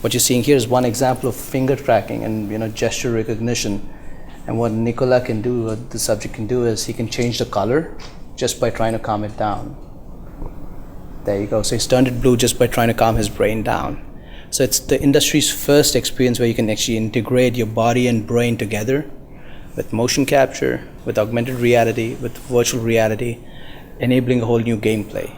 What you're seeing here is one example of finger tracking and gesture recognition. And what Nicola can do, what the subject can do, is he can change the color just by trying to calm it down. There you go. So he's turned it blue just by trying to calm his brain down. So it's the industry's first experience where you can actually integrate your body and brain together with motion capture, with augmented reality, with virtual reality, enabling a whole new gameplay.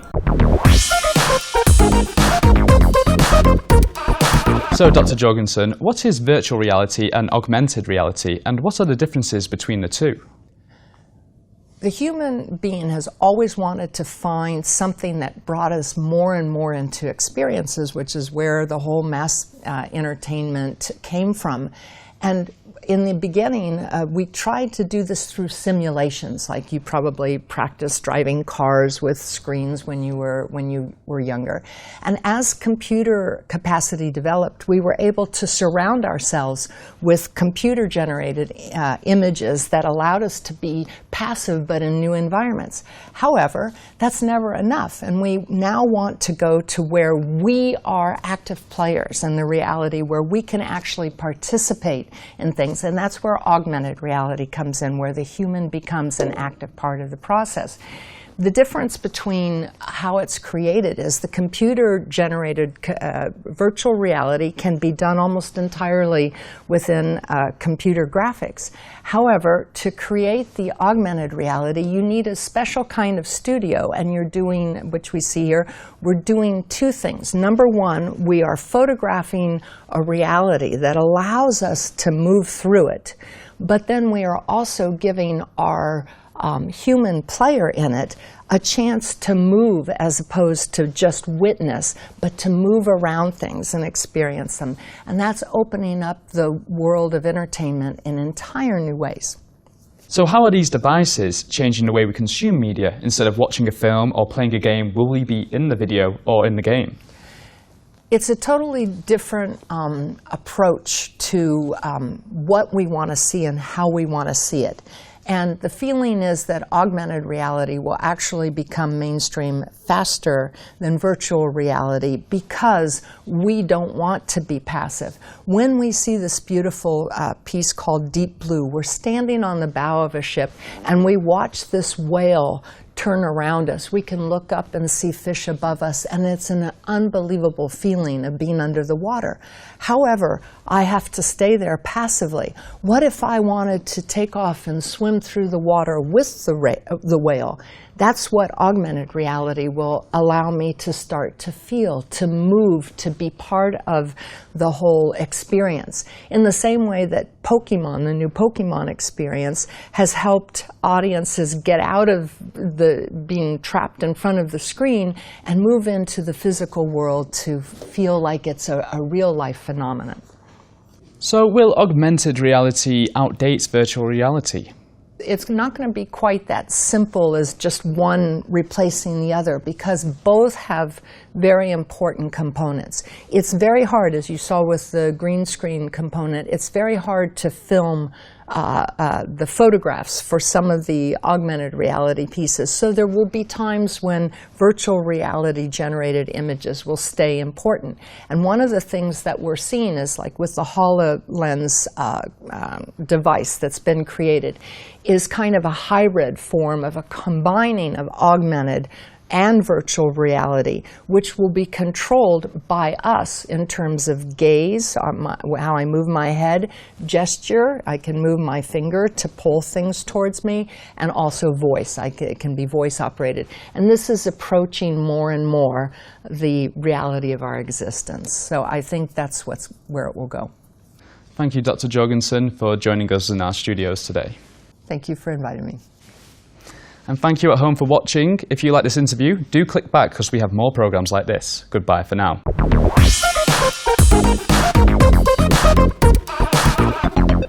So, Dr. Jorgensen, what is virtual reality and augmented reality, and what are the differences between the two? The human being has always wanted to find something that brought us more and more into experiences, which is where the whole mass entertainment came from. And in the beginning, we tried to do this through simulations, like you probably practiced driving cars with screens when you were younger. And as computer capacity developed, we were able to surround ourselves with computer-generated images that allowed us to be passive but in new environments. However, that's never enough, and we now want to go to where we are active players in the reality, where we can actually participate in things. And that's where augmented reality comes in, where the human becomes an active part of the process. The difference between how it's created is the computer-generated virtual reality can be done almost entirely within computer graphics. However, to create the augmented reality, you need a special kind of studio, and you're doing, which we see here, we're doing two things. Number one, we are photographing a reality that allows us to move through it, but then we are also giving our human player in it a chance to move as opposed to just witness, but to move around things and experience them. And that's opening up the world of entertainment in entire new ways. So how are these devices changing the way we consume media? Instead of watching a film or playing a game, will we be in the video or in the game? It's a totally different approach to what we want to see and how we want to see it. And the feeling is that augmented reality will actually become mainstream faster than virtual reality because we don't want to be passive. When we see this beautiful piece called Deep Blue, we're standing on the bow of a ship and we watch this whale turn around us. We can look up and see fish above us, and it's an unbelievable feeling of being under the water. However, I have to stay there passively. What if I wanted to take off and swim through the water with the whale? That's what augmented reality will allow me to start to feel, to move, to be part of the whole experience. In the same way that Pokemon, the new Pokemon experience, has helped audiences get out of being trapped in front of the screen and move into the physical world to feel like it's a real-life phenomenon. So will augmented reality outdate virtual reality? It's not going to be quite that simple as just one replacing the other, because both have very important components. It's very hard, as you saw with the green screen component, it's very hard to film the photographs for some of the augmented reality pieces. So there will be times when virtual reality generated images will stay important. And one of the things that we're seeing is, like with the HoloLens device that's been created, is kind of a hybrid form of a combining of augmented and virtual reality, which will be controlled by us in terms of gaze, how I move my head, gesture, I can move my finger to pull things towards me, and also voice. It can be voice operated. And this is approaching more and more the reality of our existence. So I think that's where it will go. Thank you, Dr. Jorgensen, for joining us in our studios today. Thank you for inviting me. And thank you at home for watching. If you like this interview, do click back because we have more programs like this. Goodbye for now.